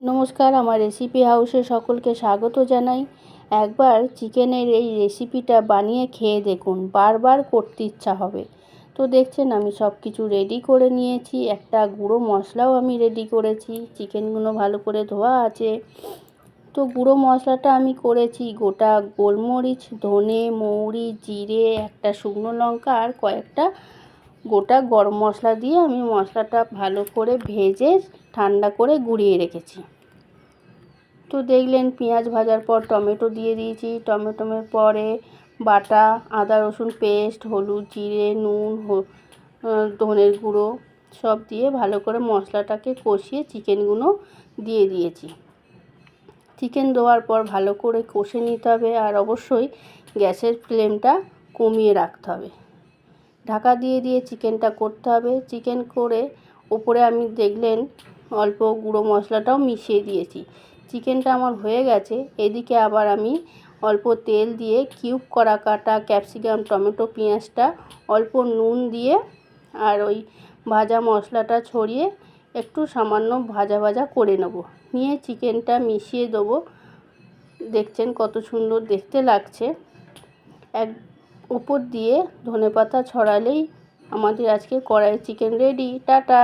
নমস্কার, আমার রেসিপি হাউসে সকলকে স্বাগত জানাই। একবার চিকেনের এই রেসিপিটা বানিয়ে খেয়ে দেখুন, বারবার করতে ইচ্ছা হবে। তো দেখছেন আমি সব কিছু রেডি করে নিয়েছি। একটা গুঁড়ো মশলাও আমি রেডি করেছি। চিকেনগুলো ভালো করে ধোয়া আছে। তো গুঁড়ো মশলাটা আমি করেছি গোটা গোলমরিচ, ধনে, মৌরি, জিরে, একটা শুকনো লঙ্কা আর কয়েকটা গোটা গরম মশলা দিয়ে আমি মশলাটা ভালো করে ভেজে ঠান্ডা করে গুঁড়িয়ে রেখেছি। তো দেখলেন পেঁয়াজ ভাজার পর টমেটো দিয়ে দিয়েছি। টমেটোর পরে বাটা আদা রসুন পেস্ট, হলুদ, জিরে, নুন, ধনের গুঁড়ো সব দিয়ে ভালো করে মশলাটাকে কষিয়ে চিকেনগুলো দিয়ে দিয়েছি। চিকেন দেওয়ার পর ভালো করে কষে নিতে হবে, আর অবশ্যই গ্যাসের ফ্লেমটা কমিয়ে রাখতে হবে। ঢাকা দিয়ে দিয়ে চিকেনটা করতে হবে। চিকেন করে ওপরে আমি দেখলেন অল্প গুঁড়ো মশলাটাও মিশিয়ে দিয়েছি। চিকেনটা আমার হয়ে গেছে। এদিকে আবার আমি অল্প তেল দিয়ে কিউব করা কাটা ক্যাপসিকাম, টমেটো, পেঁয়াজটা অল্প নুন দিয়ে আর ওই ভাজা মশলাটা ছড়িয়ে একটু সামান্য ভাজা ভাজা করে নেব। নিয়ে চিকেনটা মিশিয়ে দেবো। দেখছেন কত সুন্দর দেখতে লাগছে। উপর দিয়ে ধনেপাতা ছড়ালেই আমাদের আজকে কড়াই চিকেন রেডি। টাটা।